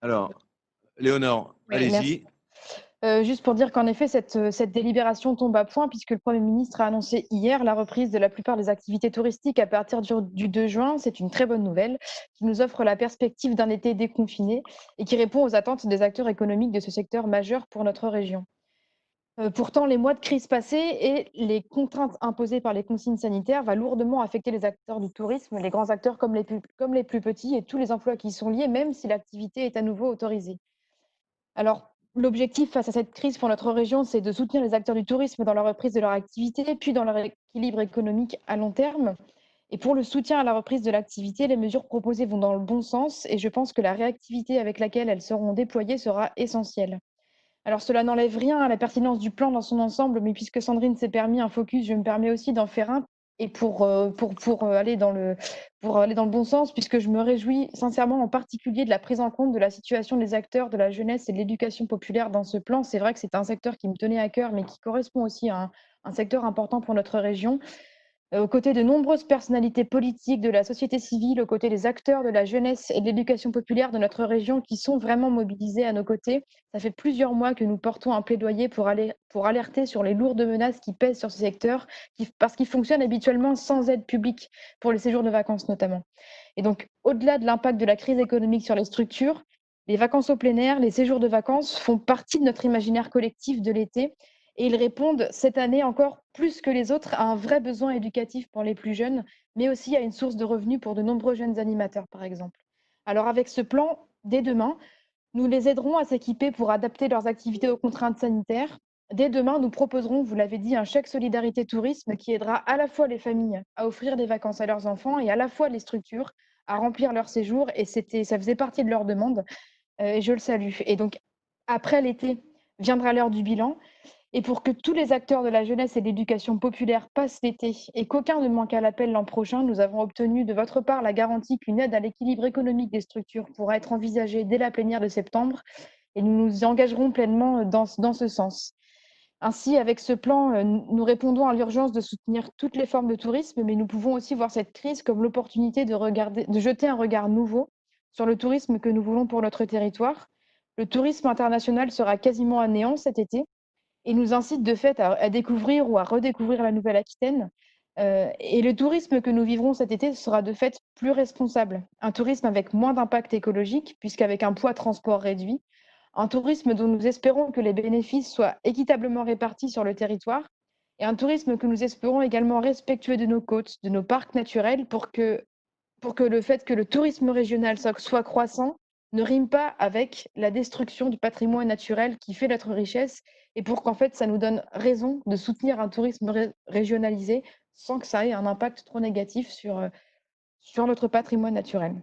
Alors, Léonore, Oui, merci. allez-y. Juste pour dire qu'en effet, cette délibération tombe à point puisque le Premier ministre a annoncé hier la reprise de la plupart des activités touristiques à partir du 2 juin. C'est une très bonne nouvelle qui nous offre la perspective d'un été déconfiné et qui répond aux attentes des acteurs économiques de ce secteur majeur pour notre région. Pourtant, les mois de crise passés et les contraintes imposées par les consignes sanitaires va lourdement affecter les acteurs du tourisme, les grands acteurs comme les plus petits et tous les emplois qui y sont liés, même si l'activité est à nouveau autorisée. Alors, l'objectif face à cette crise pour notre région, c'est de soutenir les acteurs du tourisme dans la reprise de leur activité, puis dans leur équilibre économique à long terme. Et pour le soutien à la reprise de l'activité, les mesures proposées vont dans le bon sens et je pense que la réactivité avec laquelle elles seront déployées sera essentielle. Alors, cela n'enlève rien à la pertinence du plan dans son ensemble, mais puisque Sandrine s'est permis un focus, je me permets aussi d'en faire un et pour aller dans le bon sens, puisque je me réjouis sincèrement en particulier de la prise en compte de la situation des acteurs de la jeunesse et de l'éducation populaire dans ce plan. C'est vrai que c'est un secteur qui me tenait à cœur, mais qui correspond aussi à un secteur important pour notre région. Aux côtés de nombreuses personnalités politiques, de la société civile, aux côtés des acteurs de la jeunesse et de l'éducation populaire de notre région qui sont vraiment mobilisés à nos côtés. Ça fait plusieurs mois que nous portons un plaidoyer pour alerter sur les lourdes menaces qui pèsent sur ce secteur, parce qu'il fonctionne habituellement sans aide publique, pour les séjours de vacances notamment. Et donc, au-delà de l'impact de la crise économique sur les structures, les vacances au plein air, les séjours de vacances font partie de notre imaginaire collectif de l'été et ils répondent cette année encore plus que les autres à un vrai besoin éducatif pour les plus jeunes, mais aussi à une source de revenus pour de nombreux jeunes animateurs, par exemple. Alors avec ce plan, dès demain, nous les aiderons à s'équiper pour adapter leurs activités aux contraintes sanitaires. Dès demain, nous proposerons, vous l'avez dit, un chèque solidarité tourisme qui aidera à la fois les familles à offrir des vacances à leurs enfants et à la fois les structures à remplir leur séjour. Et ça faisait partie de leur demande et je le salue. Et donc, après l'été, viendra l'heure du bilan. Et pour que tous les acteurs de la jeunesse et de l'éducation populaire passent l'été et qu'aucun ne manque à l'appel l'an prochain, nous avons obtenu de votre part la garantie qu'une aide à l'équilibre économique des structures pourra être envisagée dès la plénière de septembre et nous nous engagerons pleinement dans ce sens. Ainsi, avec ce plan, nous répondons à l'urgence de soutenir toutes les formes de tourisme, mais nous pouvons aussi voir cette crise comme l'opportunité de jeter un regard nouveau sur le tourisme que nous voulons pour notre territoire. Le tourisme international sera quasiment à néant cet été et nous incite de fait à découvrir ou à redécouvrir la Nouvelle-Aquitaine. Et le tourisme que nous vivrons cet été sera de fait plus responsable. Un tourisme avec moins d'impact écologique, puisqu'avec un poids transport réduit. Un tourisme dont nous espérons que les bénéfices soient équitablement répartis sur le territoire. Et un tourisme que nous espérons également respectueux de nos côtes, de nos parcs naturels, pour que le fait que le tourisme régional soit croissant ne rime pas avec la destruction du patrimoine naturel qui fait notre richesse et pour qu'en fait ça nous donne raison de soutenir un tourisme régionalisé sans que ça ait un impact trop négatif sur notre patrimoine naturel.